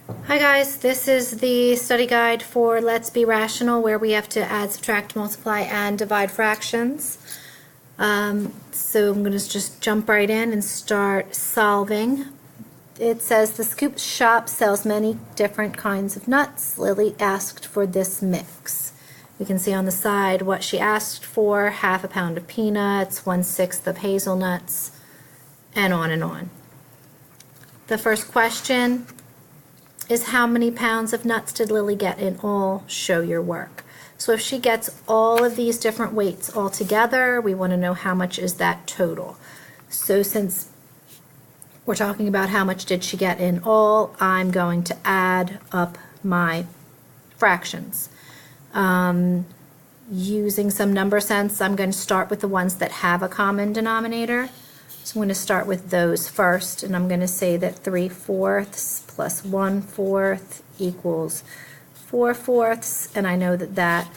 Hi guys, this is the study guide for Let's Be Rational, where we have to add, subtract, multiply, and divide fractions. So I'm going to just jump right in and start solving. It says the Scoop shop sells many different kinds of nuts. Lily asked for this mix. We can see on the side what she asked for: half a pound of peanuts, 1/6 of hazelnuts, and on and on. The first question is how many pounds of nuts did Lily get in all? Show your work. So if she gets all of these different weights all together, we want to know how much is that total. So since we're talking about how much did she get in all, I'm going to add up my fractions. Using some number sense, I'm going to start with the ones that have a common denominator. So I'm going to start with those first, and I'm going to say that 3/4 plus 1/4 equals 4/4, and I know that that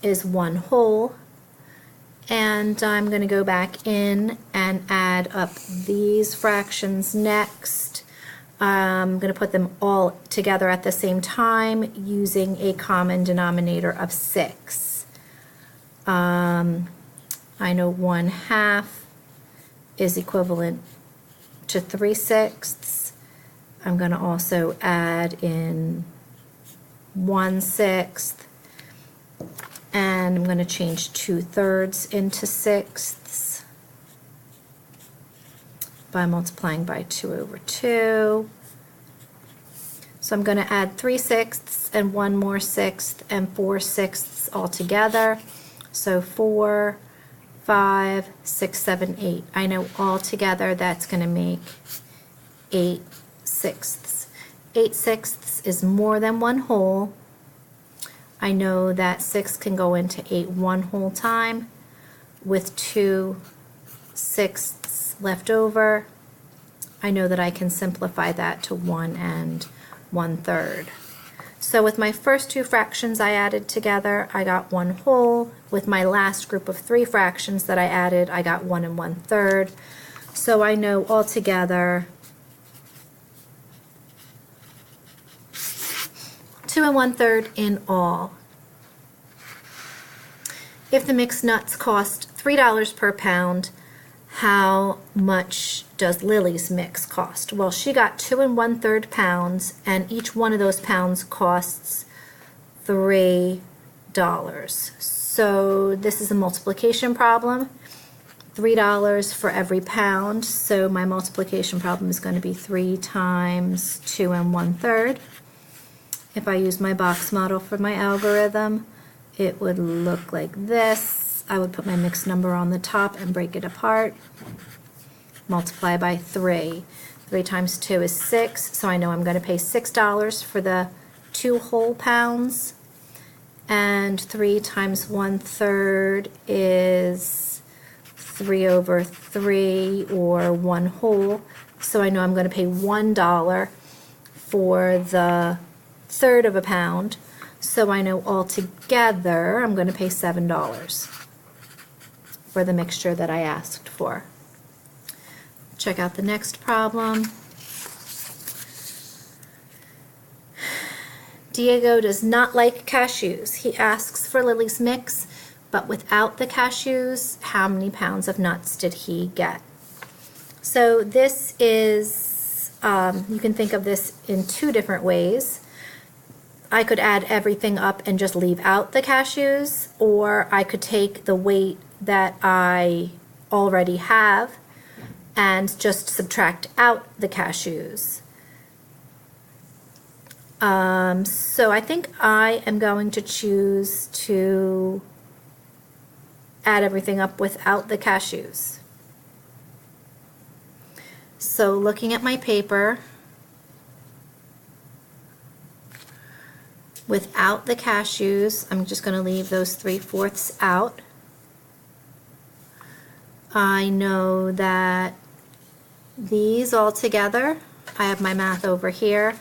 is 1 whole. And I'm going to go back in and add up these fractions next. I'm going to put them all together at the same time using a common denominator of 6. I know 1/2 is equivalent to 3/6. I'm going to also add in 1/6, and I'm going to change 2/3 into 6ths by multiplying by 2/2. So I'm going to add 3/6 and 1 more 6th and 4/6 all together. So 4, 5, 6, 7, 8. I know all together that's going to make 8/6. 8/6 is more than 1 whole. I know that 6 can go into 8 1 whole time with 2/6 left over. I know that I can simplify that to 1 and 1/3. So with my first two fractions I added together, I got 1 whole. With my last group of 3 fractions that I added, I got 1 and 1/3. So I know altogether 2 and 1/3 in all. If the mixed nuts cost $3 per pound, how much does Lily's mix cost? Well, she got 2 and 1/3 pounds, and each one of those pounds costs $3. So this is a multiplication problem. $3 for every pound, so my multiplication problem is going to be 3 times 2 and 1/3. If I use my box model for my algorithm, it would look like this. I would put my mixed number on the top and break it apart. Multiply by 3. 3 times 2 is 6, so I know I'm going to pay $6 for the 2 whole pounds. And 3 times 1/3 is 3/3, or 1 whole. So I know I'm going to pay $1 for the 1/3 of a pound. So I know altogether I'm going to pay $7 for the mixture that I asked for. Check out the next problem. Diego does not like cashews. He asks for Lily's mix, but without the cashews, how many pounds of nuts did he get? So this is, you can think of this in 2 different ways. I could add everything up and just leave out the cashews, or I could take the weight that I already have and just subtract out the cashews. So I think I am going to choose to add everything up without the cashews. So looking at my paper, without the cashews, I'm just going to leave those 3/4 out. I know that these all together, I have my math over here,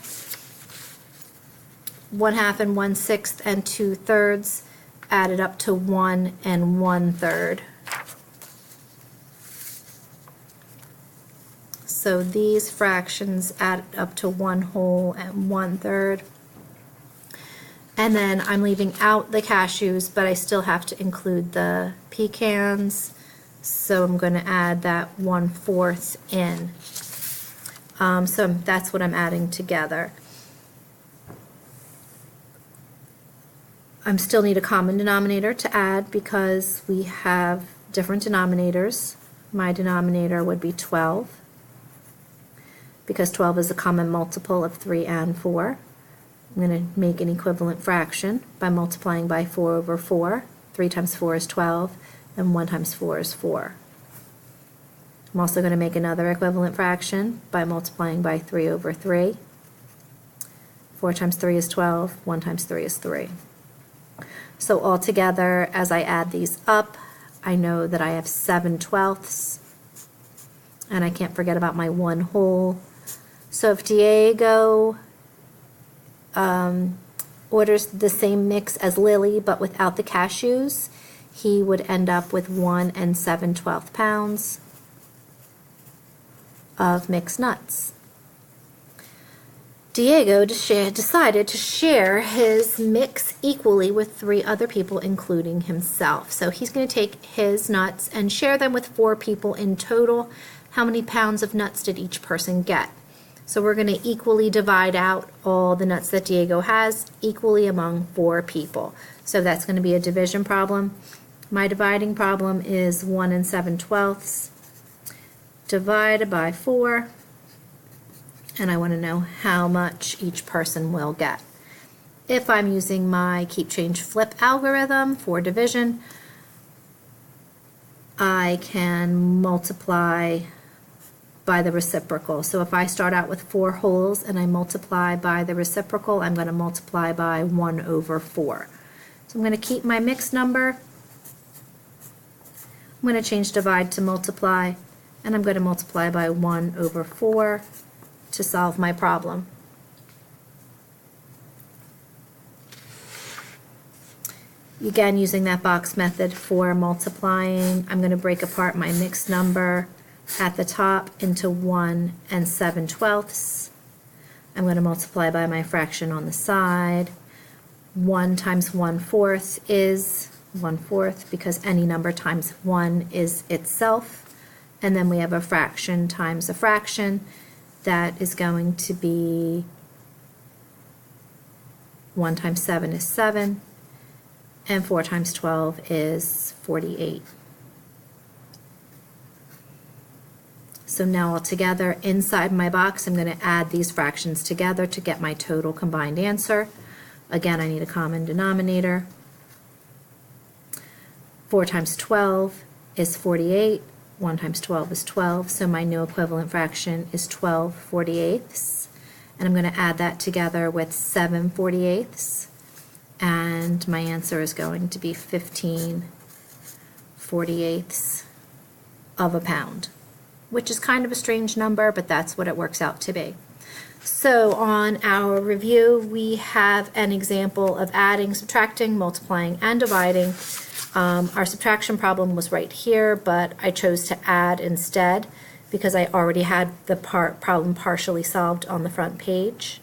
1/2 and 1/6 and 2/3 added up to 1 and 1/3. So these fractions add up to 1 whole and 1/3. And then I'm leaving out the cashews, but I still have to include the pecans. So I'm going to add that 1/4 in. So that's what I'm adding together. I still need a common denominator to add because we have different denominators. My denominator would be 12 because 12 is a common multiple of 3 and 4. I'm going to make an equivalent fraction by multiplying by 4/4. 3 times 4 is 12, and 1 times 4 is 4. I'm also going to make another equivalent fraction by multiplying by 3/3. 4 times 3 is 12, 1 times 3 is 3. So altogether, as I add these up, I know that I have 7/12, and I can't forget about my 1 whole. So if Diego orders the same mix as Lily, but without the cashews, he would end up with 1 7/12 pounds of mixed nuts. Diego decided to share his mix equally with 3 other people, including himself. So he's going to take his nuts and share them with 4 people in total. How many pounds of nuts did each person get? So we're going to equally divide out all the nuts that Diego has equally among 4 people. So that's going to be a division problem. My dividing problem is 1 7/12 divided by 4. And I want to know how much each person will get. If I'm using my keep, change, flip algorithm for division, I can multiply by the reciprocal. So if I start out with 4 wholes and I multiply by the reciprocal, I'm going to multiply by 1/4. So I'm going to keep my mixed number. I'm going to change divide to multiply, and I'm going to multiply by 1/4 to solve my problem. Again, using that box method for multiplying, I'm going to break apart my mixed number at the top into 1 7/12. I'm going to multiply by my fraction on the side. 1 times 1/4 is 1/4 because any number times 1 is itself. And then we have a fraction times a fraction. That is going to be 1 times 7 is 7, and 4 times 12 is 48. So now all together, inside my box, I'm going to add these fractions together to get my total combined answer. Again, I need a common denominator. 4 times 12 is 48. 1 times 12 is 12, so my new equivalent fraction is 12/48. And I'm going to add that together with 7/48, and my answer is going to be 15/48 of a pound, which is kind of a strange number, but that's what it works out to be. So on our review, we have an example of adding, subtracting, multiplying, and dividing. Our subtraction problem was right here, but I chose to add instead because I already had the problem partially solved on the front page.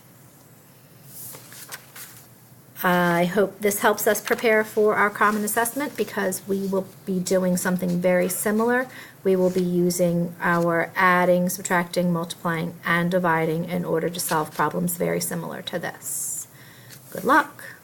I hope this helps us prepare for our common assessment because we will be doing something very similar. We will be using our adding, subtracting, multiplying, and dividing in order to solve problems very similar to this. Good luck.